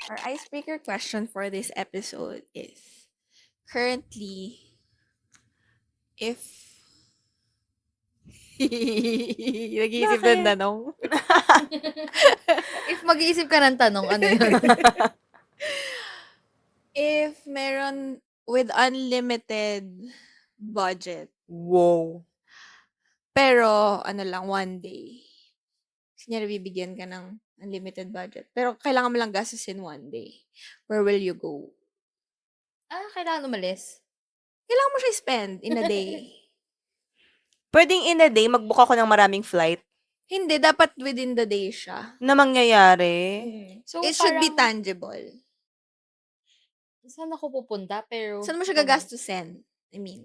Our icebreaker question for this episode is, currently, if... Nag-iisip ng Bakit? tanong. If mag-iisip ka ng tanong, ano yun? If meron with unlimited budget, Wow. pero ano lang, one day. Kunyari, bibigyan ka ng unlimited budget. Pero kailangan mo lang gastusin one day. Where will you go? Kailangan umalis. Kailangan mo siya spend in a day. Pwedeng in a day, mag-book ako ng maraming flight Hindi, dapat within the day siya. na mangyayari. So, It should be parang, tangible. saan ako pupunta? Pero, Saan mo siya gagastusin? I mean,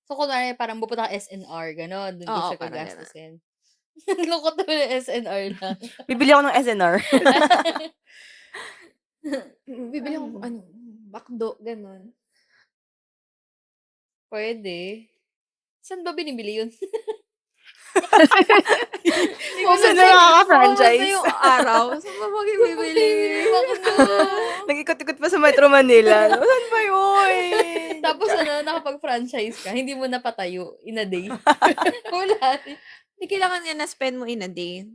So, kunwari, parang pupunta ka SNR, gano'n. Doon ko Oo, siya parang gagastusin. Lungkot naman ng SNR lang. Bibili ako ng SNR. bibili ako ano, bakdo, ganun. Pwede. Saan ba binibili yun? Kung saan na nakaka-franchise. Basta yung araw. Saan ba bibili? Nag-ikot-ikot pa sa Metro Manila. Saan ba yun? Tapos nakapag-franchise ka, hindi mo napatayo in a day. Wala. Hindi kailangan yan na-spend mo in a day.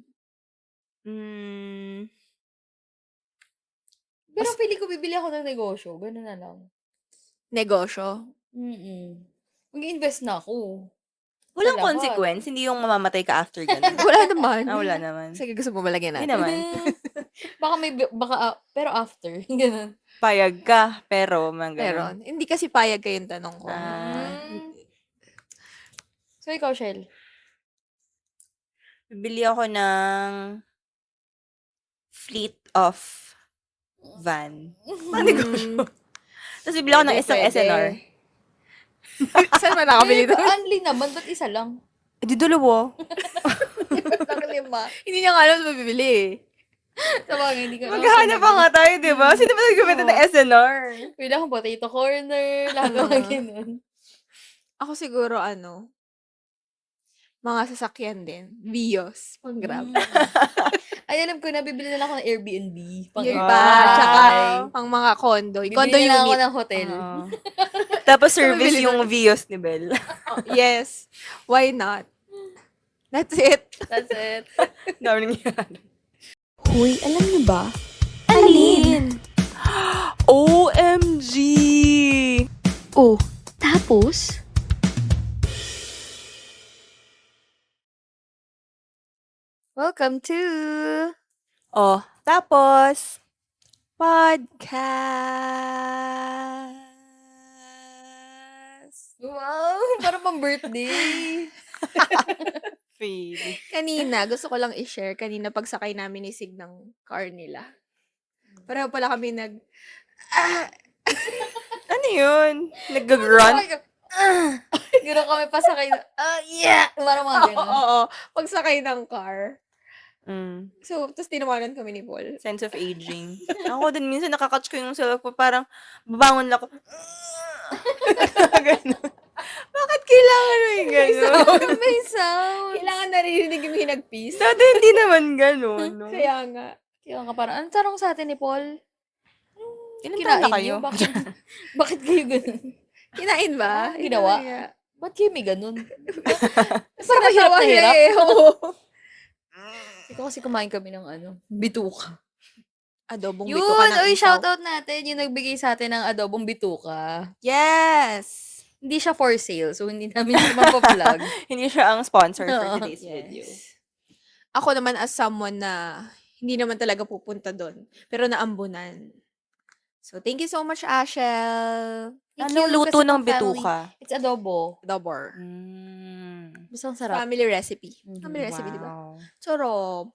Pero pili ko bibili ako ng negosyo. Ganun na lang. Negosyo. Mag-invest na ako. Walang Wala, consequence. Hindi yung mamamatay ka after ganun. Wala naman. Wala naman. Sige, gusto mo malagyan Hindi natin. naman. Pero after. Ganun. Payag ka, pero Meron. Hindi kasi payag kayong tanong ko. So, ikaw, Shell? Bibili ako ng fleet of van. Tapos bibili ako ng isang SNR. Saan ba nakabili doon? Only naman, ba't isa lang? Di dalawa. Hindi niya nga alam sa bibili eh. Sa bagay, hindi ka Maghahanap pa nga tayo, di ba? Sino ba nagkumita ng SNR? Pwede akong potato corner, lahat ng ganun. Ako siguro mga sasakyan din. Vios. Pang Grab. Ay, alam ko na, bibili na lang ako ng Airbnb. Pang Yung Airbnb. iba. Tsaka pang mga condo. Condo Bibili na lang ako unit. ng hotel. Tapos service bibili yung Vios ni Bel. Yes. Why not? That's it. That's it. Dami nangyari. Hoy, alam niyo ba? Alin? OMG! Oh, tapos? Welcome to Oh, tapos, podcast. Wow, parang pang birthday. Feel. Kanina, gusto ko lang i-share. Kanina pagsakay namin ni Sig ng car nila. Pareho pala kami Ano yun? Nag-grunt? Gano'n kami pasakay na, yeah! Parang mga gano'n. Oo. Pagsakay ng car. Mm. So, tapos tinawanan kami ni Paul. Sense of aging. Ako din, minsan nakakatch ko yung cellphone, parang babangon lang ako. Ganun. Bakit kailangan mo yung gano'n? May sound. Kailangan naririnig yung hinagpis. Dati hindi naman gano'n. No? Kaya nga. Kaya nga parang, anong tarong sa atin ni Paul? Ilan taon na Kinain kayo? niyo? Bakit kayo gano'n? Kinain ba? Ginawa? Kaya. Ba't kayo may gano'n? Parang na hirap na hirap. Eh. Oo. Ito kasi kumain kami ng bituka. Adobong Yun! bituka ng Oy, isaw. shoutout natin. Yung nagbigay sa atin ng adobong bituka. Yes! Hindi siya for sale, so hindi namin siya mapaplug. Hindi siya ang sponsor for Oo. today's video. Ako naman as someone na hindi naman talaga pupunta doon. Pero naambunan. So, thank you so much, Ashel. Thank Anong you, luto kasi ng pang family. bituka? It's adobo. Dobor. Basta ang sarap. Family recipe. Mhm. Family recipe, di ba? Wow. Sarap.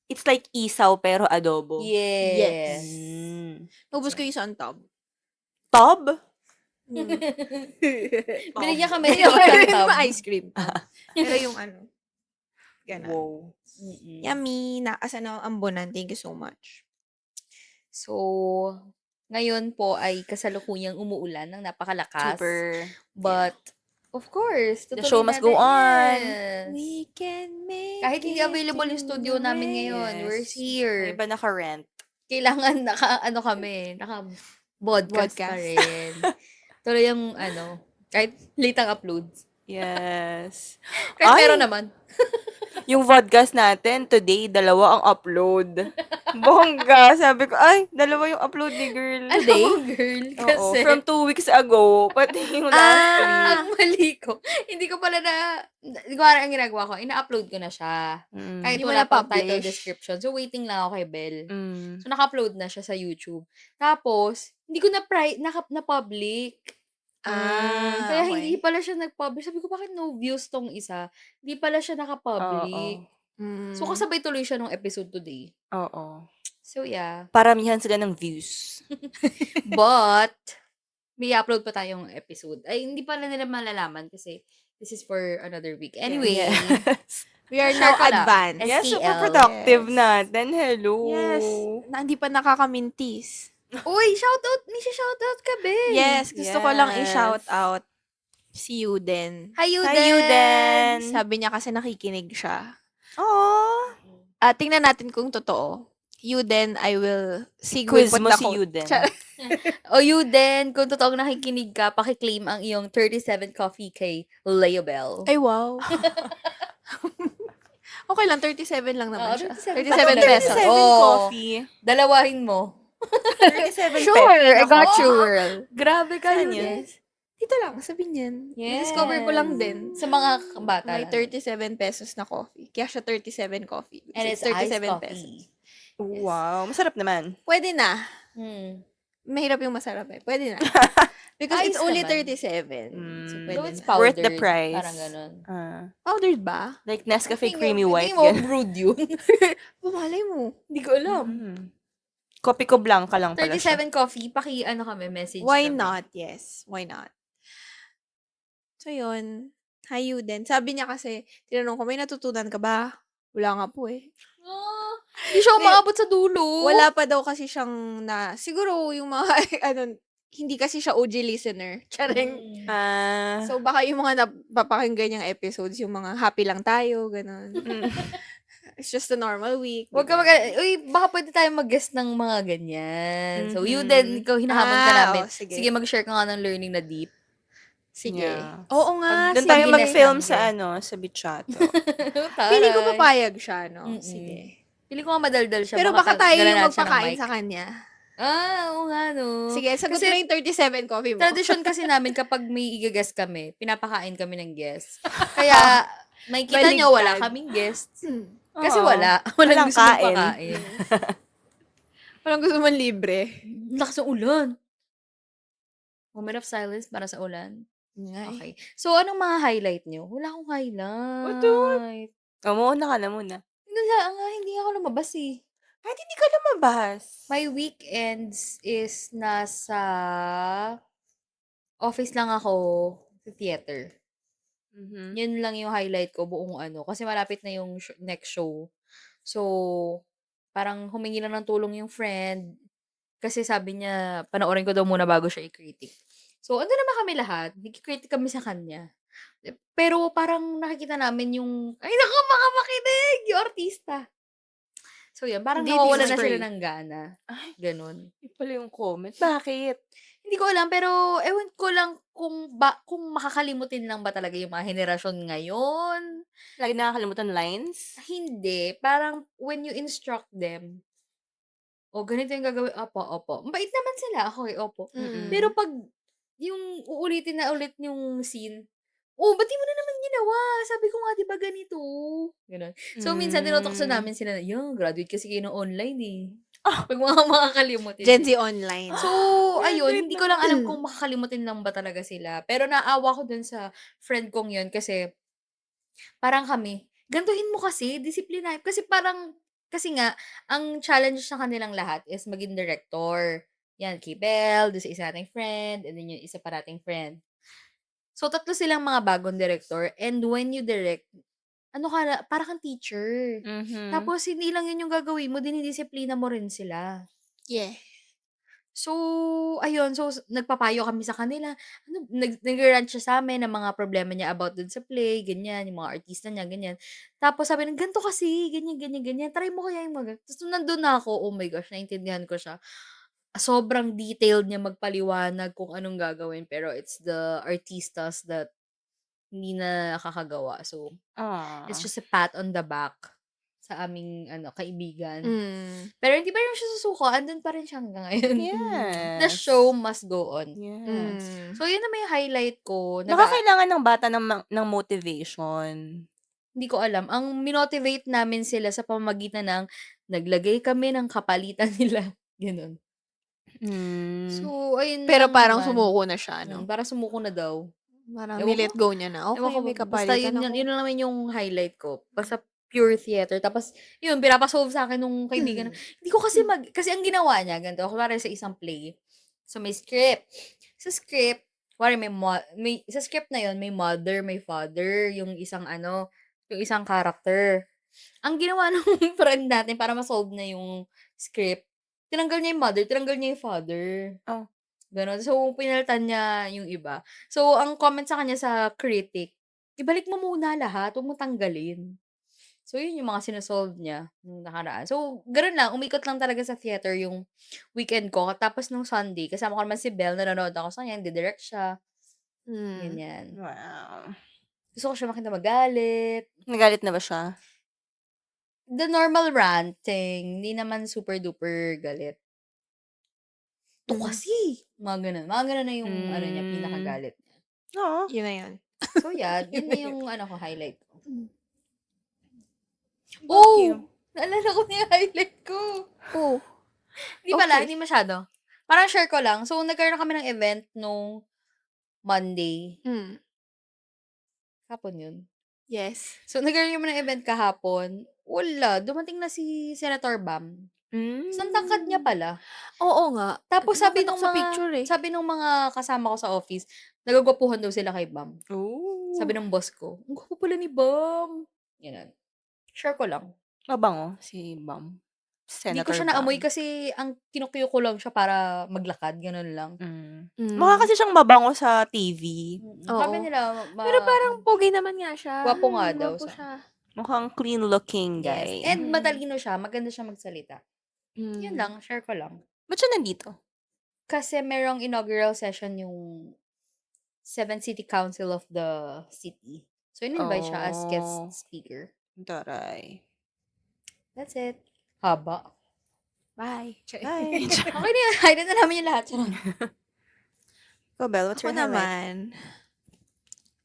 It's like isaw pero adobo. Yes. Naubos ko yung isang tub. Tob? Bili niya kami ng Yung isang tub. ice cream. Pero yung ganun. Wow. Yummy. Ang ambunan. Thank you so much. So, ngayon po ay kasalukuyang umuulan ng napakalakas. Super. But, of course, The tutuloy show must go natin on. yan. We can make Kahit hindi it available yung in studio the namin rain. ngayon, we're Yes. here. Iba naka-rent. kailangan naka-ano kami, naka-podcast pa Podcast. rin. Tuloy yung kahit late ang uploads. Yes. Kahit Ay! meron naman. Yung podcast natin, today, 2 ang upload. Bongga. Sabi ko, ay, 2 yung upload ni girl. Today? Girl, Oo, kasi from 2 weeks ago, pati yung last week. ang mali ko. Hindi ko pala parang ang ginagawa ko, ina-upload ko na siya. Mm. Kahit Hindi mo wala pang na-publish. title description. So, waiting lang ako kay Belle. Mm. So, naka-upload na siya sa YouTube. Tapos, hindi ko na-public. Kaya okay. hindi pala siya nag-publish. Sabi ko, bakit no views tong isa? Hindi pala siya naka-public. Mm. So, kasabay tuloy siya nung episode today. Oo. So, yeah. Paramihan sila ng views. But, may upload pa tayong episode. Ay, hindi pala nila malalaman kasi this is for another week. Anyway, Yes. We are Share now ko lang. advanced. Yes, STL. super productive Yes. natin. Hello. Yes. Na hindi pa nakakamintis. uy, shoutout! May shoutout ka, Be! Yes, gusto ko lang Yes. i-shout out si Yuden. Hi, you Hi, Yuden. Sabi niya kasi nakikinig siya. Aww. Tingnan natin kung totoo. Yuden, I will Quiz put mo the si quote. Yuden. O you din, kung totoong nakikinig ka, pakiklaim ang iyong 37 coffee kay Leobel. Ay, wow. Okay lang, 37 lang naman Oo, siya. 37 37 pesos. 37 Oo. coffee. Dalawahin mo. 37 Sure, I got Nako. you, girl. Grabe ka, Saan Yuden. yun? Dito lang, sabihin yan. Yes. Discover ko lang din. Sa mga bata. May 37 pesos na coffee. Kaya siya 37 coffee. And it's iced coffee. Wow, masarap naman. Pwede na. Mahirap Mahirap yung masarap eh. Pwede na. Because it's Ayos only naman. 37. So, Mm. pwede Though it's na. powdered. Worth the price. Parang ganun. Powdered ba? Like Nescafe Tingin- Creamy White. tingin mo, ganun. brewed yun. Pumalay mo. Hindi ko alam. Kopi ko blanca lang pala siya. 37 coffee, kami, message Why kami. not? Yes. Why not? So, yun. Hi, Yuden. Sabi niya kasi, tinanong ko, may natutunan ka ba? Wala nga po eh. Hindi siya umaabot sa dulo. Wala pa daw kasi siyang siguro yung mga, hindi kasi siya OG listener. Charing. Ah. So, baka yung mga napapakinggan niyang episodes, yung mga happy lang tayo, ganun. It's just a normal week. Huwag ka uy, baka pwede tayo mag-guest ng mga ganyan. So, you Mhm. din, ikaw hinahamon ka namin. Sige. Sige, mag-share ka nga ng learning na deep. Sige. Yeah. Oo nga. Doon sige. tayo Guinness mag-film namin. sa Bichato. Pili ko papayag siya, no? Mm-mm. Sige. Pili ko nga madaldal siya. Pero baka tayo galan yung natin siya ng magpakain mic. sa kanya. Oo nga, no. Sige, sagot Kasi mo yung 37 coffee mo. tradition kasi namin kapag may i-guest kami, pinapakain kami ng guest. Kaya, may kita nyo, wala Baligtad. kaming guests. Hmm. Kasi Oo. wala. Walang gusto kain. magpakain. Walang gusto man libre. Lakas ng ulan. Moment of silence para sa ulan. Nga eh. Okay. So, anong mga highlight nyo? Wala akong highlight. O, muna ka na muna. Hindi ako lumabas eh. Kahit hindi ka lumabas. My weekends is nasa office lang ako sa theater. Mhm. Yun lang yung highlight ko, buong ano. Kasi malapit na yung next show. So, parang humingi lang ng tulong yung friend. Kasi sabi niya, panoorin ko daw muna bago siya i-critic. So, ano naman kami lahat. Nag-critic kami sa kanya. Pero parang nakikita namin yung, ay naku, mga makinig! Yung artista. So, yun. Parang Hindi, nawawala teaser na sila free. ng gana. Ay. Ganun. Yung pala yung comment. Bakit? Hindi ko alam, pero ewan ko lang kung makakalimutin lang ba talaga yung mga henerasyon ngayon. Lagi nakakalimutan lines? Hindi. Parang when you instruct them, ganito yung gagawin. Opo. Mabait naman sila. Okay, opo. Mm. Pero pag yung uulitin na ulit yung scene, ba't di mo na naman ginawa? Sabi ko nga, di ba ganito? Ganun. So, minsan tinutokso namin sila na, graduate kasi kayo ng online eh. Pag mga makakalimutin. Gen Z online. So, ayun, hindi ko lang alam kung makakalimutin lang ba talaga sila. Pero naawa ko dun sa friend kong yun kasi parang kami, gantuhin mo kasi, disiplina. Kasi nga, ang challenge sa kanilang lahat is maging director. Yan, kay Belle, doon sa isa nating friend, and then yung isa pa nating friend. So, 3 silang mga bagong director. And when you direct, parang kang teacher. Mhm. Tapos, hindi lang yun yung gagawin mo, dinidisiplina mo rin sila. Yeah. So, ayun. So, nagpapayo kami sa kanila. Ano, nag-rant siya sa'min ng mga problema niya about dun sa play, ganyan, yung mga artista niya, ganyan. Tapos sabi niya, "Ganito kasi, ganyan, ganyan, ganyan. Try mo kaya yung tapos nung nandun na ako, oh my gosh, naintindihan ko siya. Sobrang detailed niya magpaliwanag kung anong gagawin, pero it's the artistas that hindi na nakakagawa. So, it's Ah. just a pat on the back sa aming kaibigan. Mm. Pero hindi pa rin siya susuko, andun pa rin siya hanggang ngayon. The Yes. show must go on. Yes. Mm. So, yun na may highlight ko. Baka kailangan ng bata ng motivation. Hindi ko alam. Ang minotivate namin sila sa pamamagitan ng naglagay kami ng kapalitan nila. Gano'n. Hmm. So, ayun Pero lang parang naman. sumuko na siya, no? Parang sumuko na daw. Parang Ewan nilet go niya na. Ewan Okay, ko, may basta kapalitan yun, ako. yun lang naman yung highlight ko. Basta pure theater. Tapos, yun, pinapasolve sa akin nung kaibigan. Hindi ko kasi kasi ang ginawa niya, ganito, kunwari sa isang play. So, may script. Sa script, kunwari sa script na yun, may mother, may father, yung isang yung isang character. Ang ginawa ng friend natin para ma-solve na yung script, tinanggal niya yung mother, tinanggal niya yung father. Oh. Gano'n. So, pinalitan niya yung iba. So, ang comment sa kanya sa critic, ibalik mo muna lahat, huwag mo tanggalin. So, yun yung mga sinosolve niya nung nakaraan. So, gano'n lang, umikot lang talaga sa theater yung weekend ko. Tapos nung Sunday, kasama ko naman si Belle, nanonood ako sa kanya, nagdi-direct siya, Mm. ganyan. Wow. Gusto ko siya makita magalit. Nagalit na ba siya? The normal ranting, hindi naman super duper galit. "'To kasi!" Mga gano'n. Mga gano'n na yung niya, pinakagalit niya. Oo. Yun na yun. So, yeah, yun na yung ko, highlight ko. you? Naalala ko na yung highlight ko. Oh. Hindi pala, Okay. hindi masyado. Parang share ko lang. So, nagkaroon kami ng event nung Monday. Mm. Hapon yun. Yes. So, nagkaroon kami ng event kahapon. Wala, dumating na si Senator Bam. Hmm. Ang tangkad niya pala. Oo nga. Tapos sabi Nakita ko nung sa mga picture eh. sabi nung mga kasama ko sa office, nagagwapuhan daw sila kay Bam. Oh. Sabi ng boss ko, "Ang gwapo pala ni Bam." Ganun. Share ko lang. Mabango si Bam. Hindi ko Senator siya naamoy Bam. kasi ang kinukuyo ko lang siya para maglakad, ganun lang. Mm. Mukha kasi siyang mabango sa TV. Sabi Oo. nila, Pero parang pogi naman nga siya. Gwapo nga daw Gwapo siya. siya. Mukhang clean looking Yes. guy. And matalino siya, maganda siya magsalita. Yun Mm. lang, share ko lang. Ba't siya nandito? Kasi merong inaugural session yung 7th City Council of the city. So, in-invite siya as guest Oh. speaker. Taray. That's it. Haba. Bye. Bye. Okay na yun. Highlight na namin yung lahat. Charot. Go, Belle. What's Ako your highlight? naman.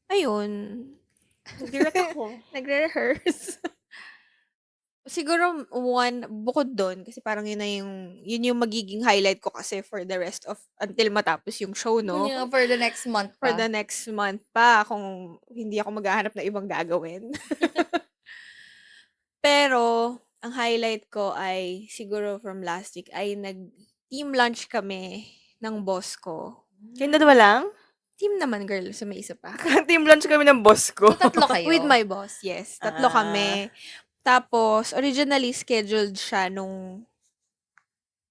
Ayun. Direct ako. Nagre-rehearse. Siguro bukod doon, kasi parang yun yung magiging highlight ko kasi for the rest of, until matapos yung show, no? Yeah, for the next month For pa. the next month pa, kung hindi ako maghahanap na ibang gagawin. Pero, ang highlight ko ay, siguro from last week, ay nag-team lunch kami ng boss ko. Kayong dalawa lang? Team naman, girl, sa may isa pa. Team lunch kami ng boss ko. So, tatlo kayo. With my boss, yes. Tatlo Ah. kami. Tapos, originally scheduled siya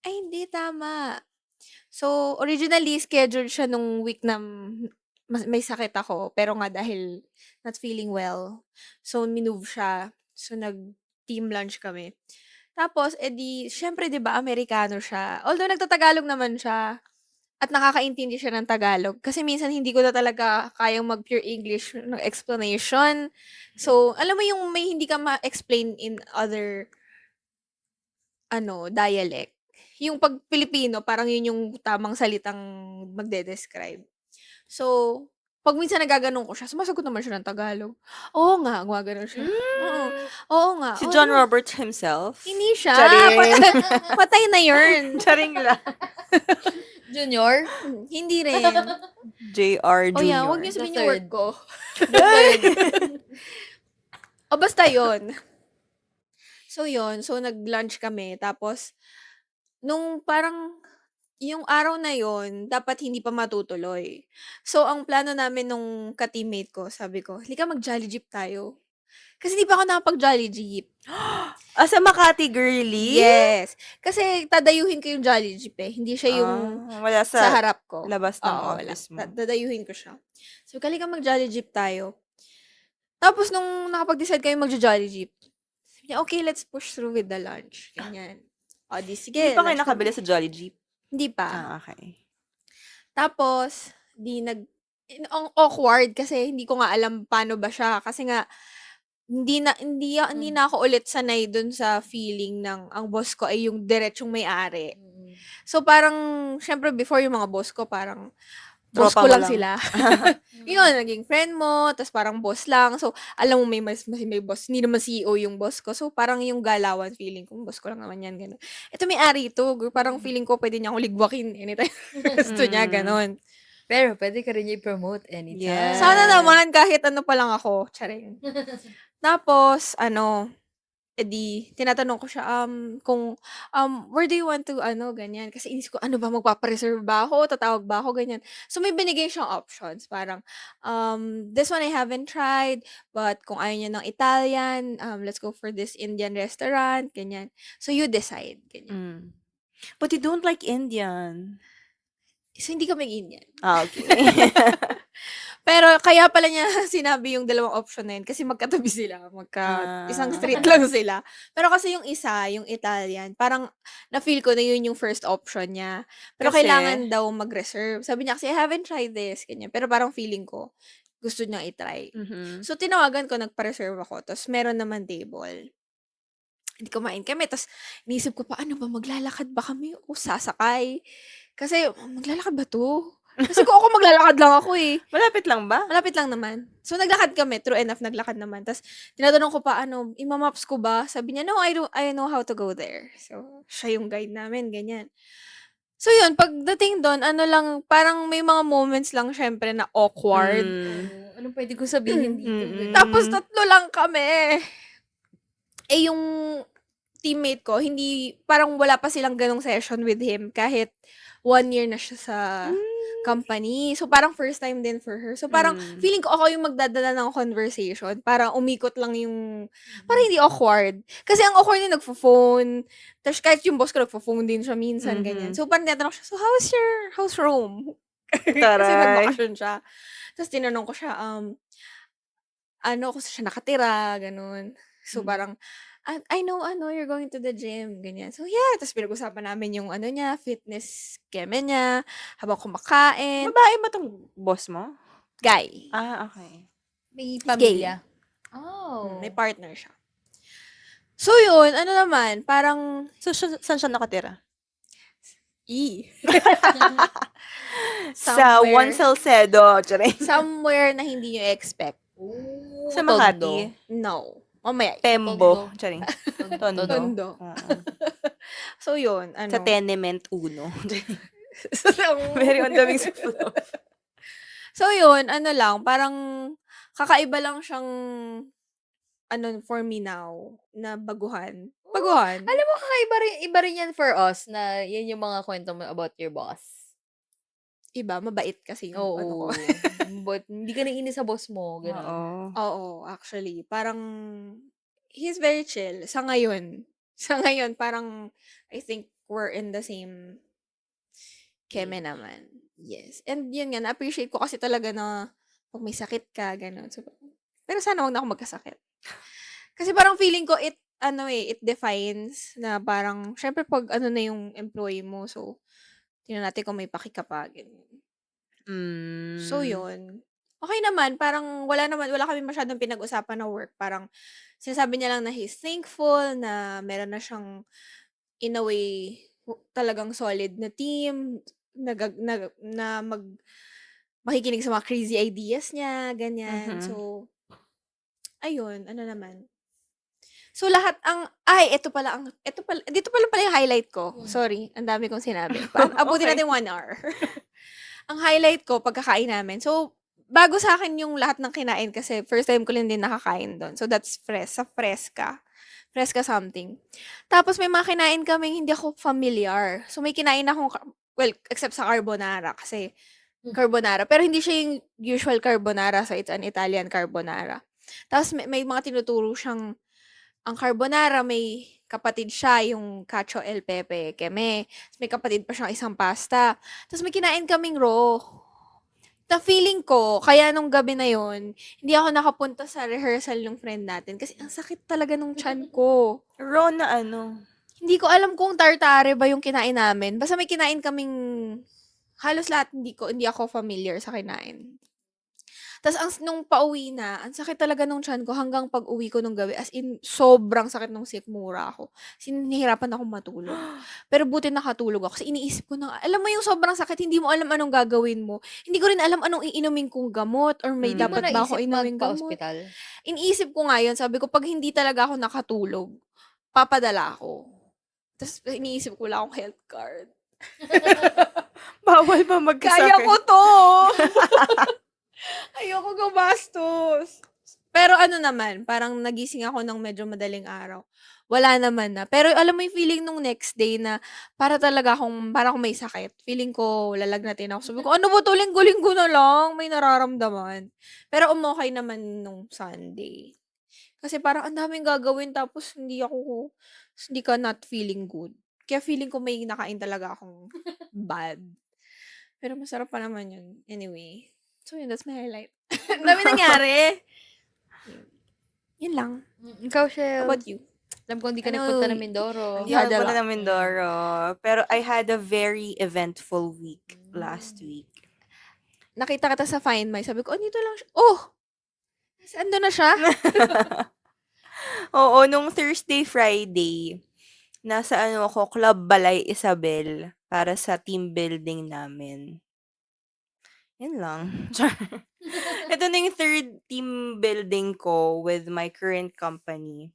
ay, hindi, tama. So, originally scheduled siya nung week na may sakit ako. Pero nga dahil not feeling well, so minove siya. So, nag-team lunch kami. Tapos, edi, syempre, di ba, Amerikano siya. Although, nagtatagalog naman siya. At nakakaintindi siya ng Tagalog. Kasi minsan hindi ko na talaga kayang mag-pure English ng explanation. So, alam mo yung may hindi ka ma-explain in other dialect. Yung pag Pilipino, parang yun yung tamang salitang magde-describe. So, pag minsan nagaganon ko siya, sumasagot naman siya ng Tagalog. Oo nga, gumaganon siya. Oo nga. Si Oo, John diba? Roberts himself. Hindi siya. Charing. Patay na yun. Charing lang. Junior? Hindi rin. J.R. Jr. Oh yeah, huwag niyo sabihin The yung work third. ko. Third. O basta yun. So yun, so nag-lunch kami. Tapos, nung parang, yung araw na yun, dapat hindi pa matutuloy. So, ang plano namin nung ka-teammate ko, sabi ko, halika mag-Jolly Jeep tayo. Kasi hindi pa ako nakapag-Jolly Jeep. Sa Makati girly? Yes. Kasi dadayuhin ko yung Jolly Jeep eh. Hindi siya yung Wala sa sa harap ko. labas ng Oo, wala. office mo. Dadayuhin ko siya. So, kali ka mag-Jolly Jeep tayo. Tapos, nung nakapag-decide kayo mag-Jolly Jeep, sabi niya, okay, let's push through with the lunch. Ganyan. O, di sige. Hindi pa kayo lunch nakabili kami. sa Jolly Jeep? Hindi pa. Okay. Tapos, ang awkward kasi hindi ko nga alam paano ba siya. Kasi nga, hindi na ako ulit sanay dun sa feeling ng ang boss ko ay yung diretsong may-ari. So, parang, syempre, before yung mga boss ko, parang, boss Tropa ko mo lang lang. sila. Yun, naging friend mo, tapos parang boss lang. So, alam mo, may boss. Hindi naman CEO yung boss ko. So, parang yung galawan feeling ko, boss ko lang naman yan, gano'n. Ito may-ari ito. Parang feeling ko, pwede niya akong ligwakin anytime gusto niya, gano'n. Pero pwede ka rin niya i-promote anytime. Yes. Sana naman, kahit ano pa lang ako. Charing. Tapos, edi, tinatanong ko siya, where do you want to, ganyan. Kasi inis ko, ano ba, magpapareserve ba ako? Tatawag ba ako? Ganyan. So, may binigay siyang options. Parang, this one I haven't tried, but kung ayaw niya ng Italian, let's go for this Indian restaurant, ganyan. So, you decide, ganyan. But you don't like Indian. So, hindi kami Indian. Okay. Pero kaya pala niya sinabi yung dalawang option na yun kasi magkatabi sila. Isang street lang sila. Pero kasi yung isa, yung Italian, parang na-feel ko na yun yung first option niya. Pero Kasi? kailangan daw mag-reserve. Sabi niya kasi, I haven't tried this. Ganyan. Pero parang feeling ko, gusto niyang itry. So, tinawagan ko, nagpa-reserve ako. Tapos, meron naman table. Hindi kumain kami. Tapos, inisip ko pa, ano ba, maglalakad ba kami o sasakay? Kasi, maglalakad ba to? Kasi kung ako maglalakad lang ako eh. Malapit lang ba? Malapit lang naman. So, naglakad kami. True enough, naglakad naman. Tapos, tinatanong ko pa, imamaps ko ba? Sabi niya, no, I know how to go there. So, siya yung guide namin, ganyan. So, yun, pagdating doon, parang may mga moments lang, syempre, na awkward. Anong pwede ko sabihin dito? Tapos, 3 lang kami. Eh, yung teammate ko, parang wala pa silang ganong session with him kahit 1 year na siya sa company. So, parang first time din for her. So, parang feeling ko ako yung magdadala ng conversation. Parang umikot lang yung, parang hindi awkward. Kasi ang awkward yung nagpo-phone. Tapos kahit yung boss ko nagpo-phone din siya minsan, ganyan. So, parang tinatanong siya, so how's Rome? Kasi nagbakasyon siya. Tapos tinanong ko siya, kung saan siya nakatira, ganun. So, parang, I know, you're going to the gym, ganyan. So, yeah. Tapos pinag-usapan namin yung, niya, fitness keme niya, habang kumakain. Babae ba tong boss mo? Guy. Okay. May Gay. pamilya. Oh. May partner siya. So, yun, naman, parang, So, saan siya nakatira? Sa Somewhere. Juan Salcedo. somewhere na hindi nyo expect. Sa Makati. No. Mamaya. Tembo. Charing. Tondo. Tondo. So, yun, Sa Tenement 1. So, Very on the wings of love. So, yun, parang, kakaiba lang siyang, for me now, na baguhan. Baguhan. Alam mo, iba rin yan for us na yan yung mga kwento mo about your boss. Iba, mabait kasi yung, Oo. ko. But hindi ka naiinis sa boss mo. Ganun. Oo, actually. Parang, he's very chill. Sa ngayon. Sa ngayon, parang, I think, we're in the same keme naman. Yes. And yun nga, na-appreciate ko kasi talaga na, pag may sakit ka, gano'n. So, pero sana wag na ako magkasakit. Kasi parang feeling ko, it defines na parang, syempre pag na yung employee mo, so, tingnan natin kung may paki ka pa, ganyan. So, yun. Okay naman, parang wala kami masyadong pinag-usapan na work. Parang, sinasabi niya lang na he's thankful, na meron na siyang, in a way, talagang solid na team, makikinig sa mga crazy ideas niya, ganyan. So, ayun, naman. So, lahat dito pala yung highlight ko. Sorry, ang dami kong sinabi. Abutin natin 1 hour. Ang highlight ko, pagkakain namin. So, bago sa akin yung lahat ng kinain kasi first time ko lang din nakakain doon. So, that's sa Fresca. Fresca something. Tapos, may mga kinain kaming hindi ako familiar. So, may kinain akong, except sa carbonara kasi carbonara. Pero hindi siya yung usual carbonara, so it's an Italian carbonara. Tapos may mga tinuturo siyang ang carbonara may kapatid siya, yung cacio e pepe, keme. Ta's may kapatid pa siyang isang pasta. Tapos may kinain kaming raw. Na feeling ko, kaya nung gabi na yon, hindi ako nakapunta sa rehearsal ng friend natin kasi ang sakit talaga nung tiyan ko. Raw na ano. Hindi ko alam kung tartare ba yung kinain namin. Basta may kinain kaming halos lahat hindi ako familiar sa kinain. Tas nung pauwi na, ang sakit talaga nung tiyan ko hanggang pag-uwi ko nung gabi. As in, sobrang sakit nung sikmura ako. As in, nahihirapan akong matulog. Pero buti nakatulog ako. Kasi iniisip ko na, alam mo yung sobrang sakit, hindi mo alam anong gagawin mo. Hindi ko rin alam anong iinumin kong gamot or may Hindi mo dapat ba ako naisip inuming gamot. magpa-ospital? Iniisip ko nga yun. Sabi ko, pag hindi talaga ako nakatulog, papadala ako. Tapos iniisip ko lang akong health card. Bawal pa Kaya magkasakit. ko to! Ayoko gumastos. Pero ano naman, parang nagising ako ng medyo madaling araw. Wala naman na. Pero alam mo yung feeling nung next day na para akong may sakit. Feeling ko lalagnatin ako. Sabi ko, ano ba to? Linggo-linggo na lang. May nararamdaman. Pero umokay naman nung Sunday. Kasi parang ang daming gagawin tapos hindi ka not feeling good. Kaya feeling ko may nakain talaga akong bad. Pero masarap pa naman yun. Anyway. So yun, that's my highlight. Ang dami nangyari. Yun lang. Ikaw, How Shell. about you? Alam ko hindi ka Ano, nagpunta ng Mindoro. Hindi You ako had a nagpunta lot. ng Mindoro. Pero I had a very eventful week last week. Nakita kita sa Find My. Sabi ko, oh, dito lang siya. Oh! Ando na siya? Oo, nung Thursday, Friday, nasa ako, Club Balay Isabel para sa team building namin. Yan lang. Ito na yung third team building ko with my current company.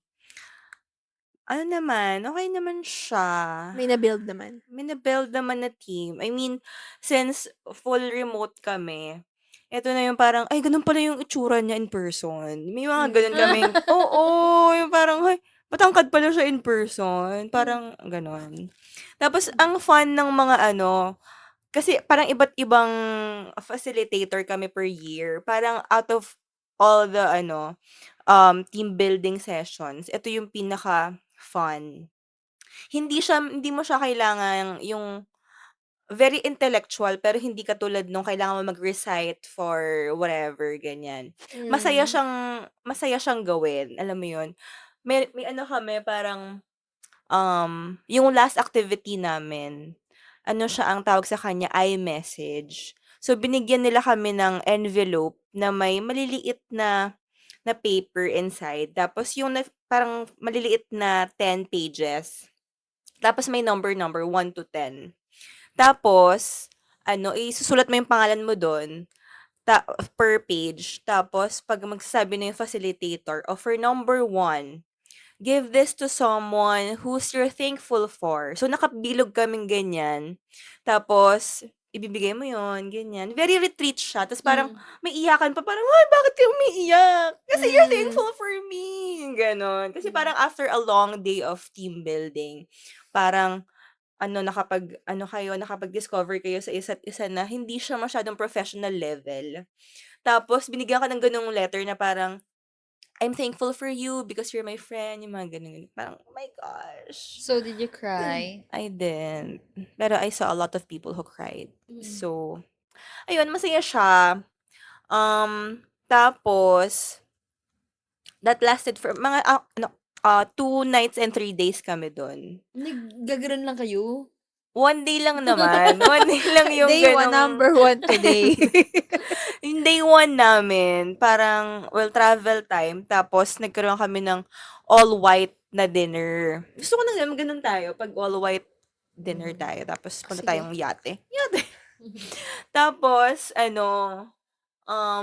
Ano naman, okay naman siya. May na-build naman. May na-build naman na team. I mean, since full remote kami, eto na yung parang, ay, ganun pala yung itsura niya in person. May mga ganun kaming, oo, yung parang, ay, matangkad pala siya in person. Parang, ganun. Tapos, ang fun ng mga kasi parang iba't ibang facilitator kami per year. Parang out of all the, team building sessions, ito yung pinaka-fun. Hindi mo siya kailangan yung very intellectual pero hindi katulad nung kailangan mo mag-recite for whatever, ganyan. Masaya Mm. siyang gawin, alam mo yun? May kami parang, yung last activity namin, siya ang tawag sa kanya, iMessage. So, binigyan nila kami ng envelope na may maliliit na paper inside. Tapos yung parang maliliit na 10 pages. Tapos may number 1 to 10. Tapos, isusulat mo yung pangalan mo doon per page. Tapos, pag magsasabi na yung facilitator, for number 1, give this to someone who's you're thankful for. So, nakabilog kaming ganyan. Tapos, ibibigay mo yon ganyan. Very retreat siya. Tapos parang, may iyakan pa. Parang, ay, bakit ka umiiyak? Kasi you're thankful for me. Ganon. Kasi parang after a long day of team building, parang, nakapag-discover kayo sa isa't isa na hindi siya masyadong professional level. Tapos, binigyan ka ng ganung letter na parang, I'm thankful for you because you're my friend, yung mga ganun. Parang, oh my gosh. So, did you cry? I didn't. Pero I saw a lot of people who cried. So, ayun, masaya siya. Tapos, that lasted for mga, 2 nights and 3 days kami doon. Naggaganon lang kayo? 1 day lang naman. 1 day lang yung Day 1, ganong... number 1 today. Yung day 1 namin, parang, travel time. Tapos, nagkaroon kami ng all-white na dinner. Gusto ko na ganun tayo. Pag all-white dinner tayo. Tapos, punta Sige. tayong yate. Tapos,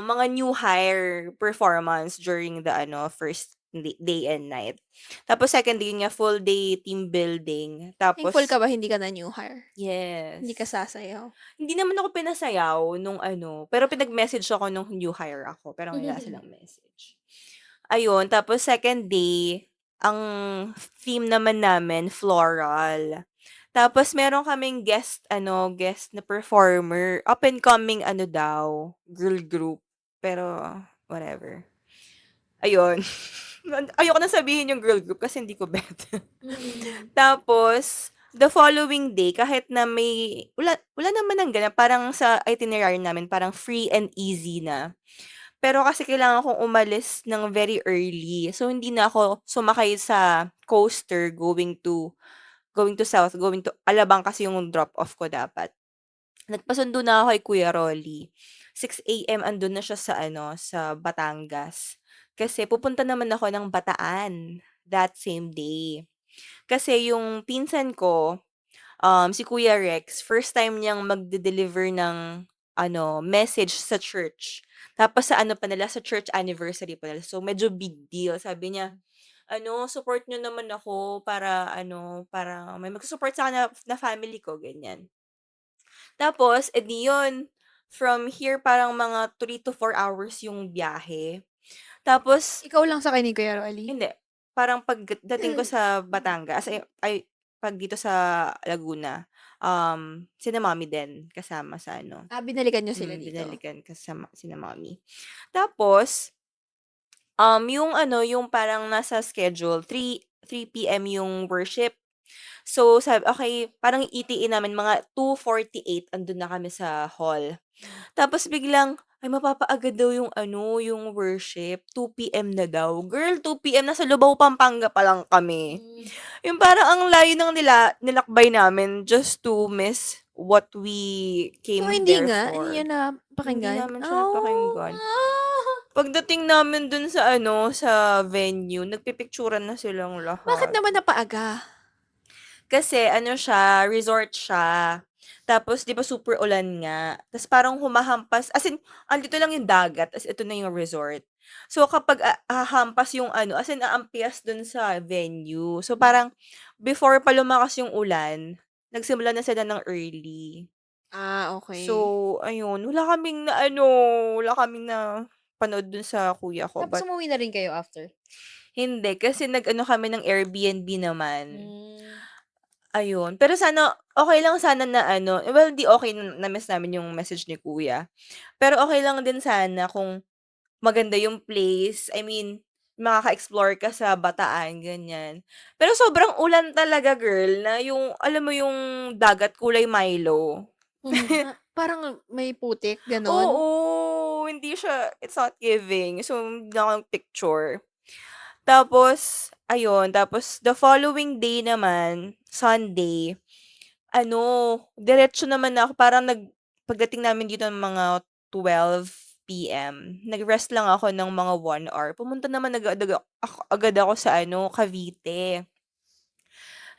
mga new hire performance during the, first day and night. Tapos, second day niya, full day team building. Tapos, Thankful ka ba hindi ka na new hire? yes. Hindi ka sasayaw? Hindi naman ako pinasayaw nung pero pinag-message ako nung new hire ako, pero wala silang message. Ayun, tapos second day, ang theme naman namin, floral. Tapos meron kaming guest na performer, up and coming daw, girl group, pero whatever. Ayun. Ayoko na sabihin yung girl group kasi hindi ko bet. Mm. Tapos, the following day, kahit na wala naman ng ganap, parang sa itinerary namin, parang free and easy na. Pero kasi kailangan kong umalis ng very early. So, hindi na ako sumakay sa coaster going to south, going to Alabang kasi yung drop off ko dapat. Nagpasundo na ako kay Kuya Rolly. 6 AM andun na siya sa Batangas. Kasi pupunta naman ako ng Bataan that same day. Kasi yung pinsan ko, si Kuya Rex, first time niyang magde-deliver ng message sa church. Tapos sa pa nila, sa church anniversary pa nila. So, medyo big deal. Sabi niya, support niyo naman ako para may magsusupport sa na family ko, ganyan. Tapos, edi yun, from here parang mga 3 to 4 hours yung biyahe. Tapos, Ikaw lang sakay ni Kuya Rolly? hindi, parang pagdating ko sa Batangas, pag dito sa Laguna, sina mommy din kasama sa Binalikan niyo sila dito? binalikan kasama sina mommy. Tapos, yung parang nasa schedule, 3 PM yung worship. So, okay, parang ETA namin mga 2:48 andun na kami sa hall. Tapos biglang, ay mapapaagad daw yung worship, 2 PM na daw. Girl, 2 PM nasa Lubao, Pampanga pa lang kami. Yung parang ang layo ng nilakbay namin just to miss what we came So, hindi there nga? for. Hindi niyo Hindi napakinggan? namin siya napakinggan. Pagdating namin dun sa venue, nagpipicturan na silang Bakit lahat. naman napaaga? Kasi siya, resort siya. Tapos 'di ba super ulan nga. Tapos parang humahampas, as in andito lang yung dagat, tas ito na yung resort. So kapag hahampas yung as in aampias dun sa venue. So parang before pa lumakas yung ulan, nagsimula na sila ng early. Okay. So ayun, wala kaming na panood dun sa kuya ko, Tapos but umuwi na rin kayo after? hindi kasi kami ng Airbnb naman. Hmm. Ayun, pero sana okey lang sana na well, di okey na-miss namin yung message ni kuya. Pero okey lang din sana kung maganda yung place, I mean, makaka-explore ka sa Bataan, ganyan. Pero sobrang ulan talaga girl, na yung alam mo yung dagat kulay Milo. Parang may putik, gano'n? Oo, it's not giving. So, hindi ako nagpicture. Tapos ayun, tapos the following day naman, Sunday, diretso naman ako parang pagdating namin dito ng mga 12 PM, nag-rest lang ako ng mga 1 hour. Pumunta naman agad ako sa Cavite.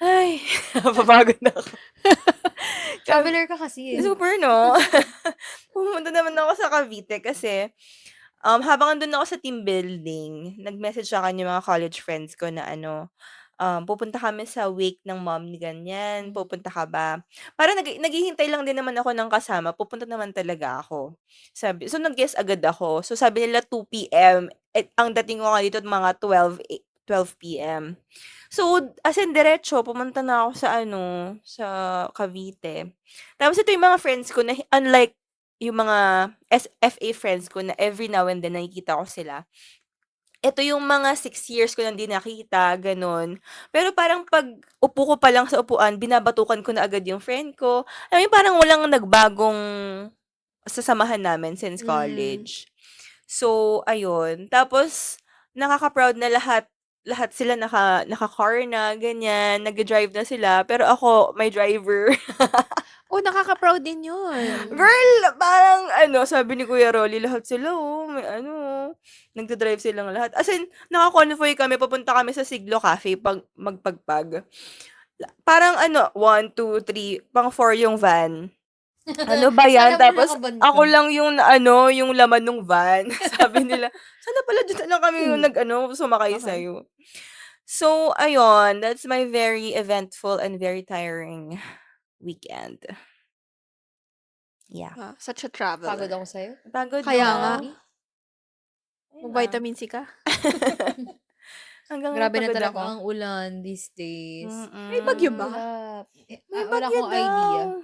Ay, napapagod na ako. Traveler ka kasi eh. Super 'no? Pumunta naman ako sa Cavite kasi, habang andun ako sa team building, nag-message sa'kin yung mga college friends ko na pupunta kami sa wake ng mom ni ganyan, pupunta ka ba? Parang naghihintay lang din naman ako ng kasama, pupunta naman talaga ako. So nag-guess agad ako. So sabi nila 2 PM, ang dating ko nga dito mga 12 PM. So, as in diretso pumunta na ako sa Cavite. Tapos ito yung mga friends ko na unlike yung mga FA friends ko na every now and then nakikita ko sila. Ito yung mga 6 years ko nang 'di nakita, gano'n. Pero parang 'pag upo ko pa lang sa upuan, binabatukan ko na agad yung friend ko. Alam mo yung parang walang nagbagong sasamahan namin since college. So, ayun. Tapos nakaka-proud na lahat sila naka-car na, ganyan, nagda-drive na sila, pero ako may driver. Nakaka-proud din 'yun. Girl, parang sabi ni Kuya Rolly, lahat sila may nagda-drive silang lahat. As in, naka-convoy kami, papunta kami sa Siglo Cafe magpagpag. Parang 1, 2, 3, pang 4 yung van. Ano ba yan? Sana Tapos nakaban ka. ako lang yung yung laman ng van. Sabi nila, sana pala dito lang kami yung sumakay Okay. sa'yo. So, ayun, that's my very eventful and very tiring weekend. Yeah. Such a Pagod traveler. ako sa'yo. Pagod Kaya no? nga. Ayun na. Mag-vitamin C ka? Hanggang Grabe na pagod talaga ako. ang ulan these days. May bagyo ba? Hirap. May Wala bagyo akong idea. daw.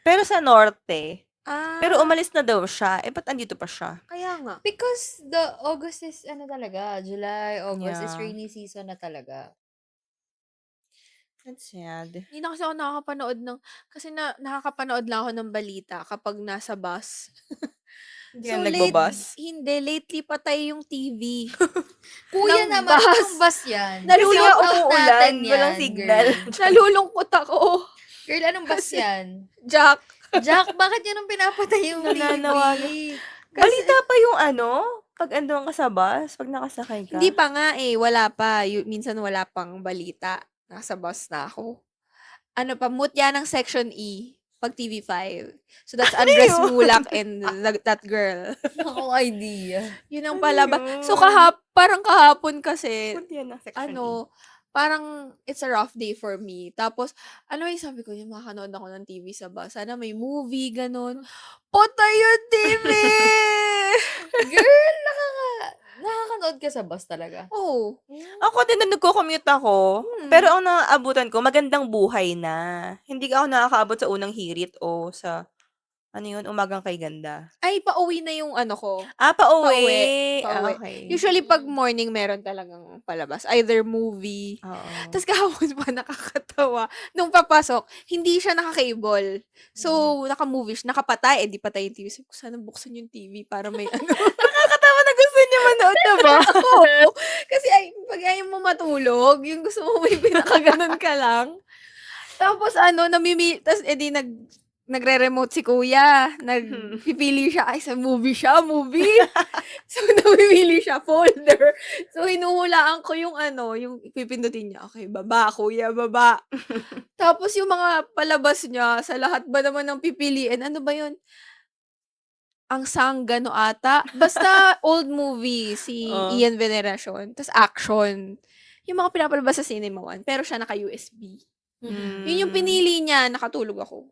Pero sa norte. Pero Ah, umalis na daw siya. Eh, ba't andito pa siya? kaya nga. Because the August is ano talaga, July, August is Yeah. rainy season na talaga. That's sad. Hindi na kasi ako nakakapanood kasi nakakapanood lang ako ng balita kapag nasa bus. Hindi So, ka nagbabas? lately patay yung TV Kuya ng naman, bus. anong bus yan? Kasi nga Nalulungkot umuulan, natin walang yan, signal. girl. Nalulungkot ako. Girl, anong bus yan? Jack. Jack, bakit yun ang pinapatay yung TV? Nananawagan. Kasi, Balita pa yung pag andun ka sa bus, pag nakasakay ka. hindi pa nga wala pa. Minsan wala pang balita. Nasa bus na ako. Ano pa, mutya ng Section E pag TV5. So that's Andres yun? Mulak and that girl. Akong idea. Yun ang Ano palabas. So yun? parang kahapon kasi, Punti yan ng section E. parang it's a rough day for me. Tapos, sabi ko, yung makakanood ako ng TV sa bus. Sana may movie, ganun. Patay yung TV! Girl, nakakanood ka sa bus talaga. Oh. Ako din na nagko-commute ako. Pero ang naaabutan ko, magandang buhay na. Hindi ako nakakaabot sa unang hirit o sa, umagang kay ganda. Ay, pauwi na yung ko. Pauwi. Pauwi. Okay. Usually, pag morning, meron talagang palabas. Either movie. Oo. Tapos kahapon pa nakakatawa. Nung papasok, hindi siya naka-cable. So, naka-movie siya. Nakapatay. Di patay yung TV. Sabi ko, sana buksan yung TV para may Nakakatawa na gusto niya manood na ba? Oo. Kasi pag ayaw mo matulog, yung gusto mo may pinakaganon ka lang. Tapos tapos nagre-remote si kuya. Nagpipili siya, sa movie siya, movie. So, namimili siya, folder. So, hinuhulaan ko yung yung pipindutin niya. Okay, baba, kuya, baba. Tapos yung mga palabas niya, sa lahat ba naman ng pipiliin, ano ba yun? Ang Sanggano ata. Basta old movie, si Oo. Ian Veneracion. Tapos action. Yung mga pinapalabas sa Cinema One. Pero siya naka-USB. Yun yung pinili niya, nakatulog ako.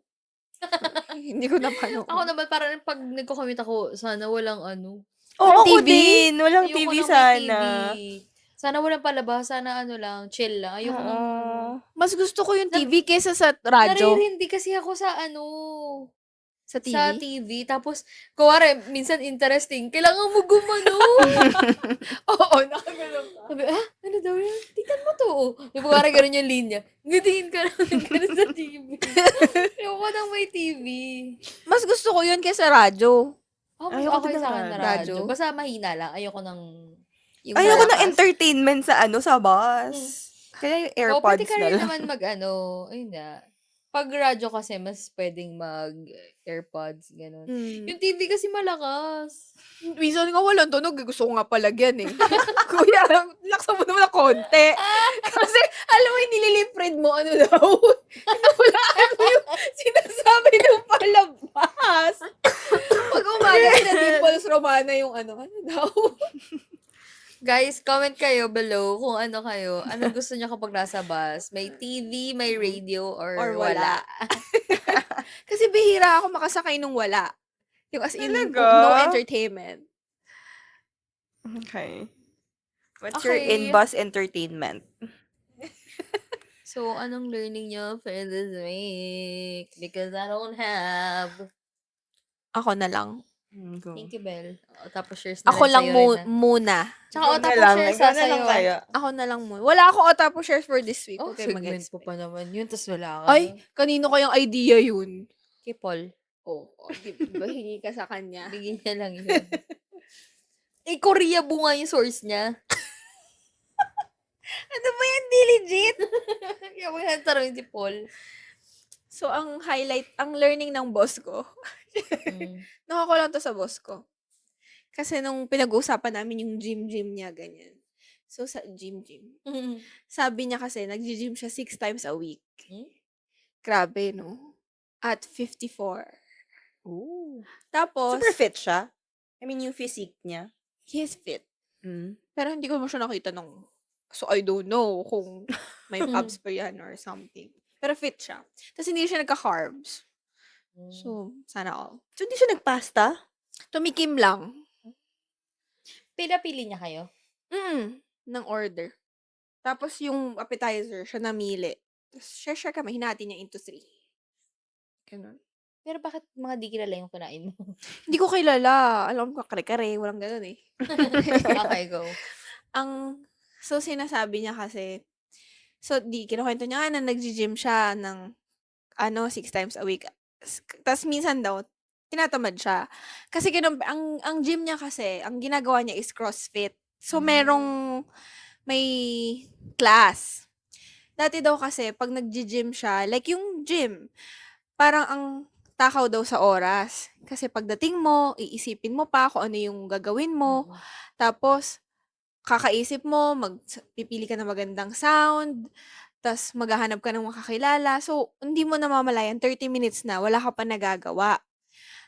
Hindi ko napanood. Ako naman, parang pag nagko-commute ako, sana walang Oo, ako TV? din. Walang ayoko TV nang may sana. TV. Sana walang palabas, sana lang, chill lang. Ayoko nang Oo. Mas gusto ko yung TV kesa sa radyo. naririndi kasi ako sa Sa TV. sa TV. Tapos, kuwari, minsan interesting, kailangan mo gumano. Oo, nakaganon ka. Sabi, ano daw yun? Tingnan mo to. Di ba kuwari ganun yung linya? Ngatiin ka lang ganun sa TV. Ayoko nang may TV. Mas gusto ko yun kesa radyo. Oh, Ayoko okay din ng sa akin na radyo. radyo. Basta mahina lang. Ayoko nang... Yung Ayoko ng malakas. entertainment sa bus. Kaya yung Pwede AirPods ka na rin lang. naman ayun nga. Pag radyo kasi, mas pwedeng mag-AirPods, gano'n. Yung TV kasi malakas. Minsan nga walang tunog. Gusto ko nga palagyan eh. Kuya, laksan mo naman ng konti. Kasi, alam mo, nililipred mo, ano daw. Nahulaan mo yung sinasabi ng palabas. Pag umaga, na Dimples Romana yung ano daw. Guys, comment kayo below kung ano kayo. Anong gusto niyo kapag nasa bus? May TV, may radio, or wala. wala? Kasi bihira ako makasakay nung wala. Yung as in, Talaga? no entertainment. Okay. What's your Okay. in-bus entertainment? So, anong learning niyo for this week? Because I don't have. Ako na lang. Go. Thank you, Belle. Tapos shares na Ako rin lang sa'yo rin, muna. Tsaka Ikaw na tapos lang. shares Ikaw sa na lang sa'yo. kaya. Ako na lang muna. Wala akong otapo shares for this week. Oh, Huwag kayo segment mag-expect. po pa naman yun. Tapos wala ka. Ay, kanino kayang idea yun? Kay Paul. Oh, di ba hingi ka sa kanya? Bigyan niya lang yun. Korea bunga yung source niya. Ano ba yan? Di legit? Kaya mo yan tanongin si Paul. So, ang learning ng boss ko, nakuha ko lang to sa boss ko. Kasi nung pinag-uusapan namin yung gym niya, ganyan. So, sa gym. Sabi niya kasi, nag-gym siya 6 times a week. Grabe, no? At 54. Ooh. Tapos, Super fit siya. I mean, yung physique niya. he is fit. Mm. Pero hindi ko mo siya nakita so, I don't know kung may abs pa yan or something. Pero fit siya. Tapos hindi siya nagka-carbs. So, sana all. So, hindi siya nagpasta? Tumikim lang. Pila-pili niya kayo? Ng order. Tapos yung appetizer, siya namili. Tapos share kami, hinati niya into 3. Ganun. Pero bakit mga di kilala yung kinain mo? Hindi ko kilala. Alam ko kare-kare, walang gano'n, eh. Okay, go. So sinasabi niya kasi, so kinukuwento niya nga na naggi-gym siya ng 6 times a week. Tas minsan daw tinatamad siya. Kasi ang gym niya kasi, ang ginagawa niya is CrossFit. So may class. Dati daw kasi 'pag naggi-gym siya, like yung gym, parang ang takaw daw sa oras. Kasi pagdating mo, iisipin mo pa kung ano yung gagawin mo, tapos kakaisip mo, pipili ka ng magandang sound, tas maghahanap ka ng makakilala. So, hindi mo namamalayan 30 minutes na wala ka pa nagagawa.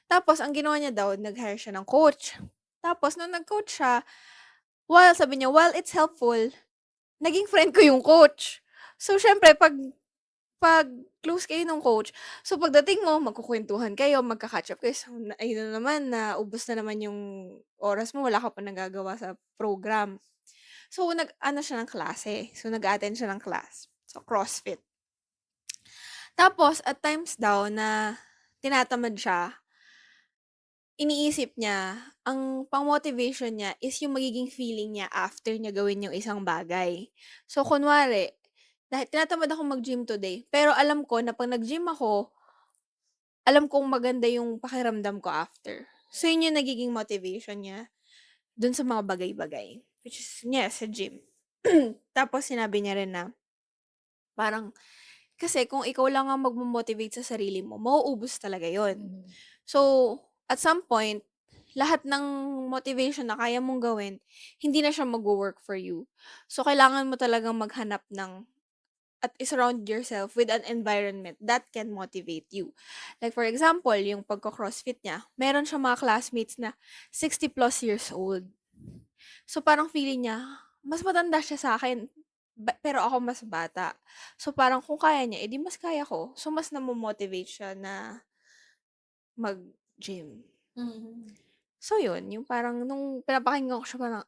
Tapos ang ginawa niya daw, nag-hire siya ng coach. Tapos nung nag-coach siya, sabi niya, while it's helpful, naging friend ko yung coach. So, syempre, pag close kayo ng coach, so pagdating mo, magkukwentuhan kayo, magka-catch up kayo. So, ayun na naman, naubos na naman yung oras mo, wala ka pa nagagawa sa program. So, nag-ano siya ng klase. So, nag-attend siya ng class. So, CrossFit. Tapos, at times daw na tinatamad siya, iniisip niya, ang pang-motivation niya is yung magiging feeling niya after niya gawin yung isang bagay. So, kunwari, dahil tinatamad ako mag-gym today, pero alam ko na 'pag nag-gym ako, alam kong maganda yung pakiramdam ko after. So, yun yung nagiging motivation niya dun sa mga bagay-bagay. Which is, sa gym. Tapos sinabi niya rin na, parang, kasi kung ikaw lang ang magmo-motivate sa sarili mo, mauubos talaga yon. So, at some point, lahat ng motivation na kaya mong gawin, hindi na siya magwo-work for you. So, kailangan mo talagang maghanap at surround yourself with an environment that can motivate you. Like for example, yung pagko-CrossFit niya, meron siya mga classmates na 60 plus years old. So, parang feeling niya, mas matanda siya sa akin, pero ako mas bata. So, parang kung kaya niya, edi mas kaya ko. So, mas namo-motivate siya na mag-gym. So, yun. Yung parang, nung pinapakinggan ko siya, parang,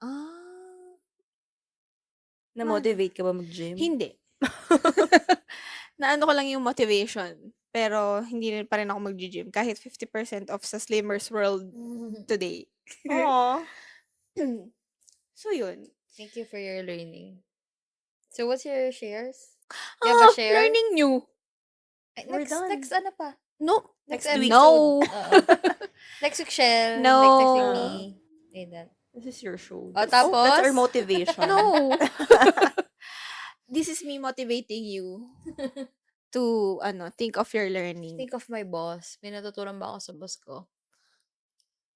Na-motivate ka ba mag-gym? hindi. Naano ko lang yung motivation. Pero, hindi rin pa rin ako mag-gym. Kahit 50% off sa Slimmers World today. Aw. So, yun. Thank you for your learning. So, what's your shares? You have a share? Learning new. Ay, We're next, done. next ano pa? No. Next week. No. Oo. Next week, Shell. No. Next week, me. Ayun. This is your show. O, tapos? That's our motivation. No. This is me motivating you to think of your learning. Think of my boss. May natutunan ba ako sa boss ko?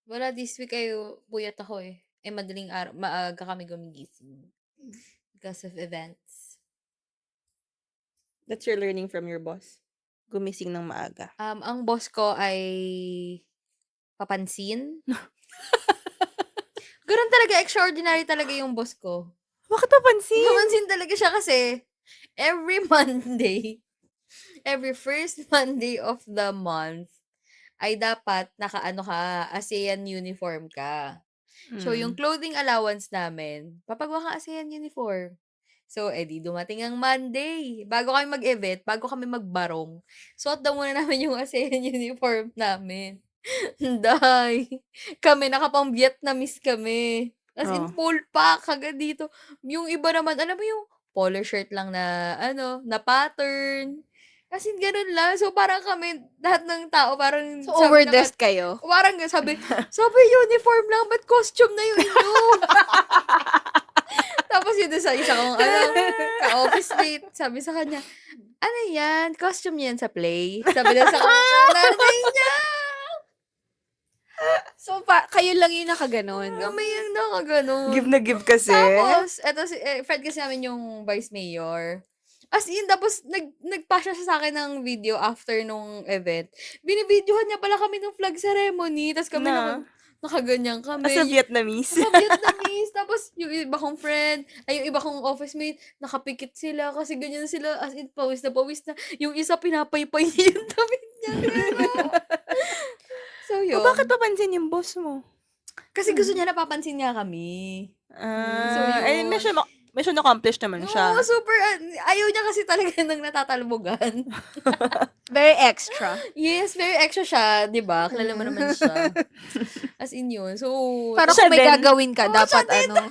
Wala, this week ay puyat ako eh. Madaling araw, maaga kami gumigising. Because of events. That's your learning from your boss. Gumising ng maaga. Ang boss ko ay papansin. Ganun talaga, extraordinary talaga yung boss ko. Bakit napansin? Papansin talaga siya kasi every Monday, every first Monday of the month, ay dapat nakaano ka, ASEAN uniform ka. So, yung clothing allowance namin, papagawa ka ASEAN uniform. So, edi dumating ang Monday. Bago kami mag-event, bago kami magbarong, suot daw muna namin yung ASEAN uniform namin. Day. Kami, nakapang Vietnamese kami. As in, full pack, hanggang dito. Yung iba naman, alam mo yung polo shirt lang na, na pattern. As in, ganun lang. So, parang kami, lahat ng tao, parang, So, overdressed kayo? parang sabi, uniform lang, ba't costume na yung inyo? Tapos yun sa isa kong, ka-office mate, sabi sa kanya, ano yan? Costume yan sa play? Sabi na sa nanay niya. So, kayo lang yung nakaganon. Kami yung nakaganon. Give na give kasi. Tapos, eto, friend kasi namin yung vice mayor. As in, tapos, nagpa siya sa akin ng video after nung event. Binibidyohan niya pala kami ng flag ceremony. Tapos kami naman, nakaganyan kami. As a Vietnamese. Sa Vietnamese. Tapos, yung iba kong friend, yung iba kong office mate, nakapikit sila kasi ganyan sila. As in, pawis na pawis na. Yung isa, pinapaypay niya yung damit niya. So, yun. Bakit papansin yung boss mo? Kasi gusto niya napapansin niya kami. So, yun. mission accomplished naman siya. Oo, super ayaw niya kasi talaga ng natatalbogan. Very extra. Yes, very extra siya, 'di ba? Kilala mo naman siya. As in yun. So, Parang Siya kung may din. gagawin ka, Oo, dapat siya din. ano.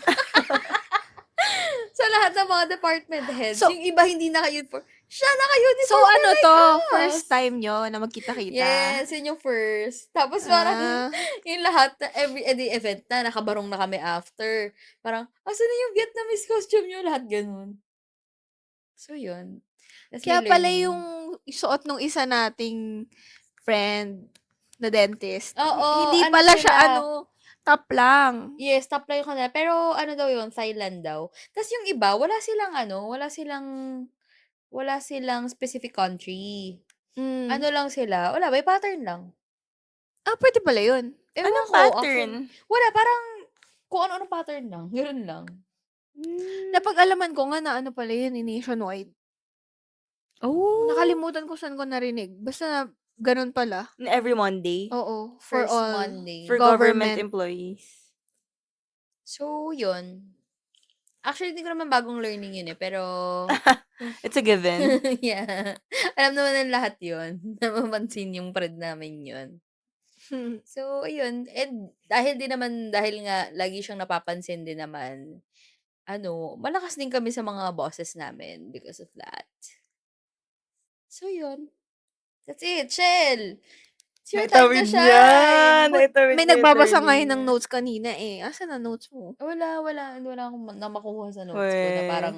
sa lahat ng mga department heads, So- yung iba hindi naka-uniform, siya naka-uniform So, ano like to? us. First time nyo na magkita-kita? Yes, yun yung first. Tapos parang, Ah. yung lahat, every event na, nakabarong na kami after. Parang, asan na yung Vietnamese costume nyo? Lahat ganun. So, yun. Tas Kaya may pala learning. yung suot nung isa nating friend na dentist. Oo, Hindi ano pala siya, sila? top lang. Yes, top lang yung kanila. Pero, ano daw yun, Thailand daw. Tapos yung iba, wala silang specific country. Mm. Ano lang sila, wala, may pattern lang. Pwede pala yun. Ewan Anong ko, pattern? wala, parang, kung ano-anong pattern lang. Ganun lang. Napag-alaman ko nga na ano pala yun, nationwide. Oh. Nakalimutan ko saan ko narinig. Basta ganun pala. Every Monday. Oo. For First all. Monday. For government Government. employees. So, yun. Actually, hindi ko naman bagong learning yun eh. Pero, It's a given. yeah. Alam naman ng lahat yun. Namamansin yung friend namin yun. So, ayun. And dahil nga, lagi siyang napapansin din naman, malakas din kami sa mga bosses namin because of that. So, yun. That's it. Shell! It's your time to Naitawid shine! yan! Naitawid May niya yung nagbabasa learning ngayon ng niya. notes kanina eh. Asan na notes mo? Wala. Hindi wala akong na makuha sa notes ko na Weh. parang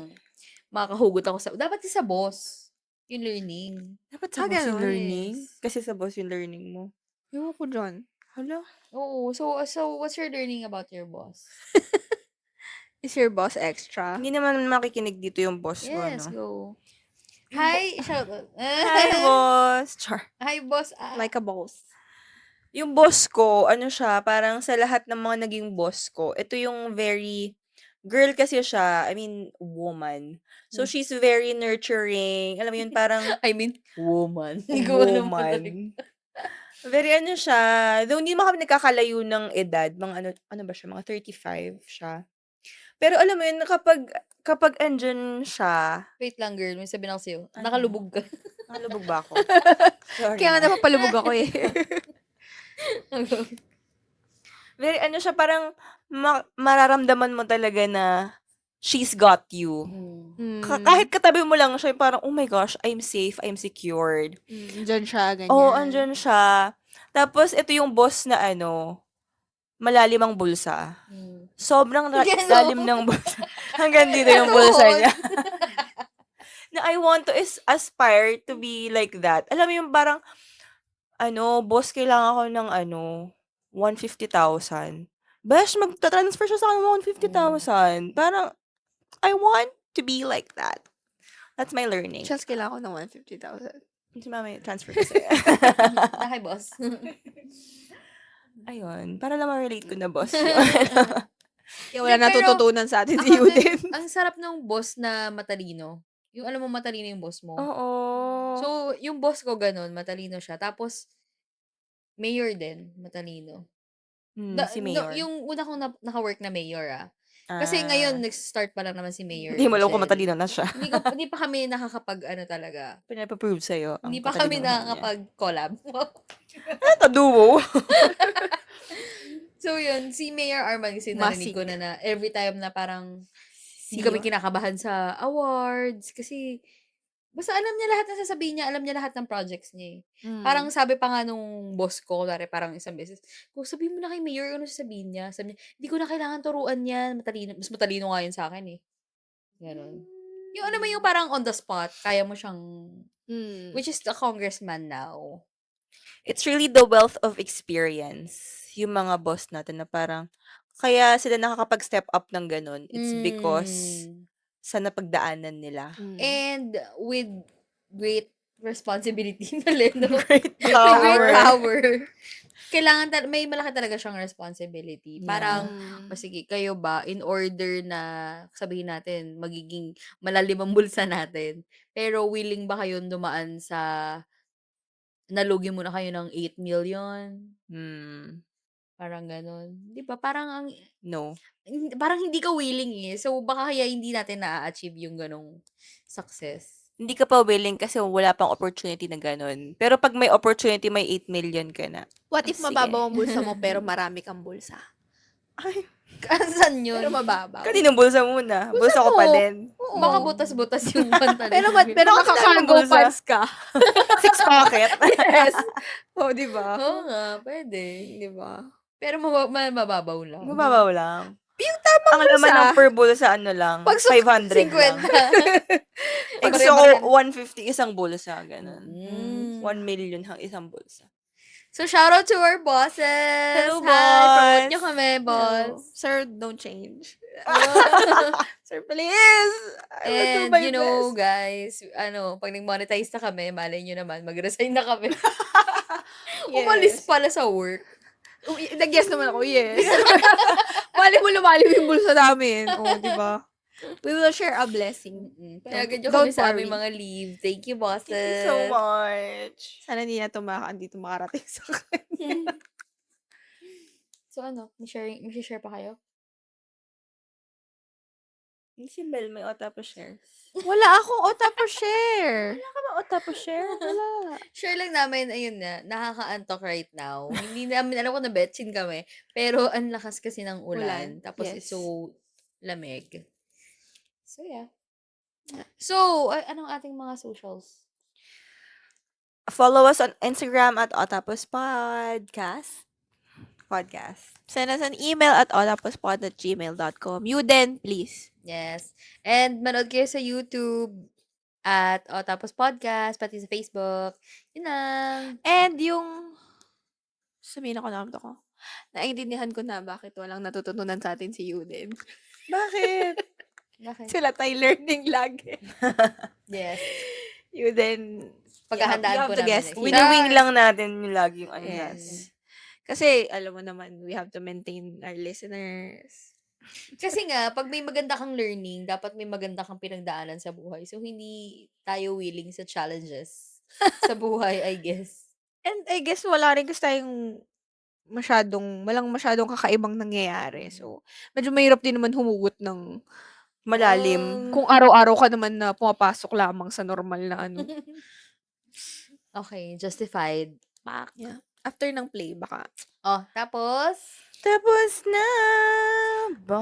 makahugot ako sa... Dapat sa boss. Yung learning. Dapat sa boss yung ganun. learning? Yes. Kasi sa boss yung learning mo. Ewan ko dyan. Hala. Oo. So what's your learning about your boss? Is your boss extra? Hindi naman makikinig dito yung boss ko, Yes, no? go. Hi, shout out. Hi, boss! Char. Hi, boss. Like a boss. Yung boss ko, ano siya, parang sa lahat ng mga naging boss ko, ito yung very, girl kasi siya, I mean, woman. So, she's very nurturing. Alam mo yun, parang I mean, woman. Hindi ko alam mo talaga. woman. Very ano siya, though hindi mo kami nagkakalayo ng edad, mga ano ba siya, mga 35 siya. Pero alam mo yun, kapag andyan siya, Wait lang, girl. May sabihin ako sa'yo. Ano? Nakalubog ka. nakalubog ba ako? Sorry. Kaya nga napapalubog ako eh. Very ano siya, parang mararamdaman mo talaga na she's got you. Kahit katabi mo lang siya, yung parang, oh my gosh, I'm safe, I'm secured. Diyan siya, ganyan. Oo, andyan siya. Tapos, ito yung boss na malalim ang bulsa. Sobrang Ganon. lalim ng bulsa. Hanggang dito yung bulsa niya. Na I want to aspire to be like that. Alam mo yung parang, boss, kailangan ko ng 150,000. Besh, magta-transfer siya sa akin ng 150,000. Parang, I want to be like that. That's my learning. Chance kailangan ko ng 150,000. Si mama, transfer ko sa'yo. Hi, boss. Ayun, para lang ma-relate ko na boss yun. Kaya wala Hindi, pero natututunan sa atin si Ako Yudin. din, ang sarap ng boss na matalino. Yung alam mo, matalino yung boss mo. Oo. So, yung boss ko ganun, matalino siya. Tapos, mayor din, matalino. Si Mayor. Yung una kong naka-work na mayor, Kasi ngayon, nag-start pa lang naman si Mayor. Hindi mo alam kung Michelle. matalino na siya. Hindi pa kami talaga. Pinapaprove sa'yo. ang Hindi pa kami katalinohan niya. nakakapag-collab. Ito, duo. So, yun, si Mayor Arman kasi narinig ko na every time na parang hindi kami kinakabahan sa awards. Kasi, basta alam niya lahat ng sasabihin niya, alam niya lahat ng projects niya. Parang sabi pa nga nung boss ko, parang isang beses, kung sabihin mo na kay Mayor, ano sasabihin niya? Sabi niya, hindi ko na kailangan turuan yan. Mas matalino nga yun sa akin eh. Ganon. Yung ano mo yung parang on the spot, kaya mo siyang, which is the congressman now. It's really the wealth of experience. Yung mga boss natin na parang, kaya sila nakakapag-step up ng ganun. It's because sa napagdaanan nila. And with great responsibility pala, no? Great With power. great power. Kailangan may malaki talaga siyang responsibility. Parang, sige, kayo ba, in order na, sabihin natin, magiging malalim ang bulsa natin, pero willing ba kayong dumaan sa, nalugi muna kayo ng 8 million? Parang gano'n. 'Di ba parang No. parang hindi ka willing, eh. So, baka kaya hindi natin naa-achieve yung gano'ng success. Hindi ka pa willing kasi wala pang opportunity na gano'n. Pero 'pag may opportunity, may 8 million ka na. What if Sige. mababaw ang bulsa mo pero marami kang bulsa? Ay, Saan yun? Pero mababaw. kaninong bulsa muna? Bulsa ko pa mo. din. Oo. Baka butas-butas yung pantalon. Pero Bakit naka-cargo tayo bulsa? pants ka. 6 pocket. Yes. Oh, di ba? Oo nga, pwede. Di ba? Pero mababaw lang. Mababaw lang. Yung tamang Ang laman bulsa. ng per bulsa, ano lang, Pag 500 lang. 50. Gusto ko 150 isang bulsa, ganun. Mm. 1 million ang isang bulsa. So, shoutout to our bosses. Hello, Hi, promote boss. nyo kami, boss. Sir, don't change. Sir, please. I will do And my you know, best. guys, pag nag-monetize na kami, malay nyo naman, mag-resign na kami. Umalis Yes. pala sa work. Nag-yes naman ako, yes. Mali mo lumalim yung bulsa namin. Oh, di ba? We will share a blessing. Payagan nyo Don't kami sa aming worry. mga leave. Thank you, bosses. Thank you so much. Sana hindi na dito makarating sa kanya. So, may share pa kayo? Si Mel may Otapo shares. Wala akong ota per share. Wala ka ba Otapo share? Wala. Share lang namin, ayun na, nakaka-antok right now. Hindi namin alam kung na-betchin kami. Pero, ang lakas kasi ng ulan. Ulan, Tapos, yes. it's so lamig. So, yeah. So, anong ating mga socials? Follow us on Instagram at Otapos Podcast. Send us an email at otapospod@gmail.com. You then, please. Yes. And manood kayo sa YouTube at Tapos Podcast, pati sa Facebook. Yun lang. And yung, sabihin ako naman ko, naiintindihan ko na bakit walang natututunan sa atin si Yuden. Bakit? Bakit? Sila tayo learning lagi. Yes. Yuden, Paghahandaan you have po to namin. guess. Wini-wing lang natin yung lagi yung ano Yes. natin. Kasi, alam mo naman, we have to maintain our listeners. Kasi nga, pag may maganda kang learning, dapat may maganda kang pinagdaanan sa buhay. So, hindi tayo willing sa challenges sa buhay, I guess. And I guess wala rin kasi tayong walang masyadong kakaibang nangyayari. So, medyo mahirap din naman humugot ng Malalim. kung araw-araw ka naman na pumapasok lamang sa normal na ano. Okay, justified. Yeah. After ng play, baka. Oh, tapos? Tapos na. Bye.